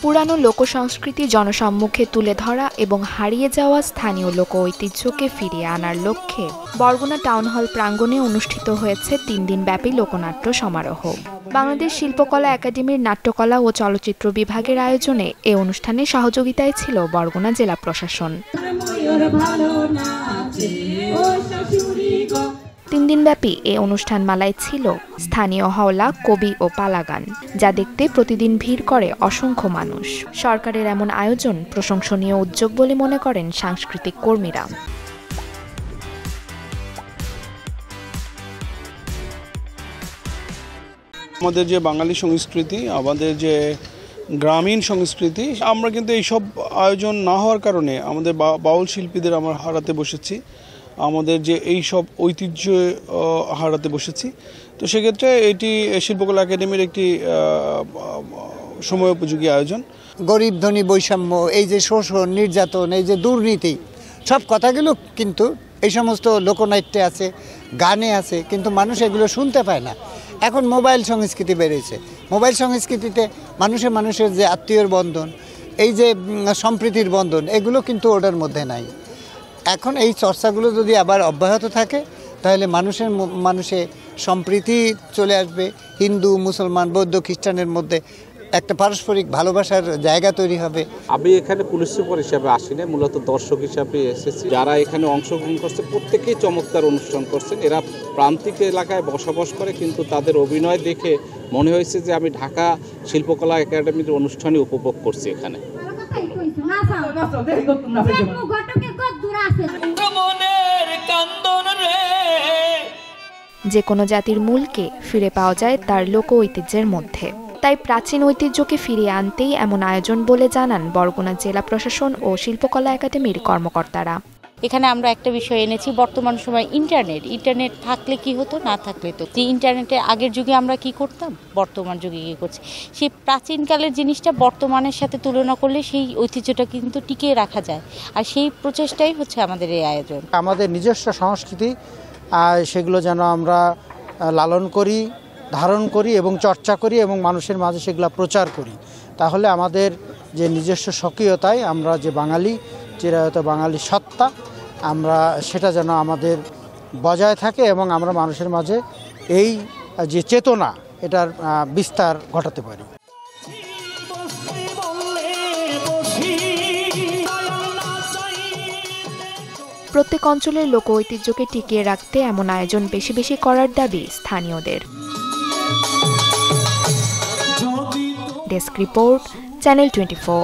পুরানো লোকসংস্কৃতি জনসম্মুখে তুলে ধরা এবং হারিয়ে যাওয়া স্থানীয় লোক ঐতিহ্যকে ফিরিয়ে আনার লক্ষ্যে বরগুনা টাউন হল প্রাঙ্গণে অনুষ্ঠিত হয়েছে 3 দিনব্যাপী লোকনাট্য সমারোহ। বাংলাদেশ শিল্পকলা একাডেমির নাট্যকলা ও চলচ্চিত্র বিভাগের আয়োজনে এ অনুষ্ঠানে সহযোগিতায় ছিল বরগুনা জেলা প্রশাসন। 3 দিনব্যাপী এ অনুষ্ঠানমালায় ছিল স্থানীয় হাওলা, কবি ও পালা গান, যা দেখতে প্রতিদিন ভিড় করে অসংখ্য মানুষ। সরকারের এমন আয়োজন প্রশংসনীয় উদ্যোগ বলে মনে করেন সাংস্কৃতিক কর্মীরা। আমাদের যে বাঙালি সংস্কৃতি, আমাদের যে গ্রামীণ সংস্কৃতি, আমরা কিন্তু এইসব আয়োজন না হওয়ার কারণে আমাদের বাউল শিল্পীদের আমরা হারাতে বসেছি, আমাদের যে এই সব ঐতিহ্য হারাতে বসেছি। তো সেক্ষেত্রে এটি শিল্পকলা একাডেমির একটি সময় উপযোগী আয়োজন। গরিব ধনী বৈষম্য, এই যে শোষণ, নির্যাতন, এই যে দুর্নীতি, সব কথাগুলো কিন্তু এই সমস্ত লোকনাট্যে আছে, গানে আছে, কিন্তু মানুষ এগুলো শুনতে পায় না। এখন মোবাইল সংস্কৃতি বেড়েছে। মোবাইল সংস্কৃতিতে মানুষের যে আত্মীয়র বন্ধন, এই যে সম্প্রীতির বন্ধন, এগুলো কিন্তু ওটার মধ্যে নাই। এখন এই চর্চাগুলো যদি আবার অব্যাহত থাকে তাহলে মানুষে সম্প্রীতি চলে আসবে। হিন্দু, মুসলমান, বৌদ্ধ, খ্রিস্টানের মধ্যে একটা পারস্পরিক ভালোবাসার জায়গা তৈরি হবে। আমি এখানে পুলিশ সুপার হিসাবে আসিনি, মূলত দর্শক হিসাবে এসেছি। যারা এখানে অংশগ্রহণ করছে প্রত্যেকেই চমৎকার অনুষ্ঠান করছেন। এরা প্রান্তিক এলাকায় বসবাস করে, কিন্তু তাদের অভিনয় দেখে মনে হয়েছে যে আমি ঢাকা শিল্পকলা একাডেমির অনুষ্ঠানে উপভোগ করছি এখানে। যে কোনো জাতির মূলকে ফিরে পাওয়া যায় তার লোক ঐতিহ্যের মধ্যে। তাই প্রাচীন ঐতিহ্যকে ফিরিয়ে আনতেই এমন আয়োজন বলে জানান বরগুনা জেলা প্রশাসন ও শিল্পকলা একাডেমির কর্মকর্তারা। এখানে আমরা একটা বিষয় এনেছি, বর্তমান সময় ইন্টারনেট থাকলে কি হতো, না থাকলে তো যে ইন্টারনেটের আগের যুগে আমরা কি করতাম, বর্তমান যুগে কি করছি, সেই প্রাচীনকালের জিনিসটা বর্তমানের সাথে তুলনা করলে সেই ঐতিহ্যটা কিন্তু টিকিয়ে রাখা যায়। আর সেই প্রচেষ্টাই হচ্ছে আমাদের এই আয়োজন। আমাদের নিজস্ব সংস্কৃতি সেগুলো যেন আমরা লালন করি, ধারণ করি এবং চর্চা করি এবং মানুষের মাঝে সেগুলো প্রচার করি। তাহলে আমাদের যে নিজস্ব স্বকীয়তায় আমরা যে বাঙালি, চিরায়ত বাঙালি সত্তা, আমরা সেটা যেন আমাদের বজায় থাকে এবং আমরা মানুষের মাঝে এই যে চেতনা, এটার বিস্তার ঘটাতে পারি। প্রত্যেক অঞ্চলের লোক ঐতিহ্যকে টিকিয়ে রাখতে এমন আয়োজন বেশি বেশি করার দাবি স্থানীয়দের। Desk report, channel 24।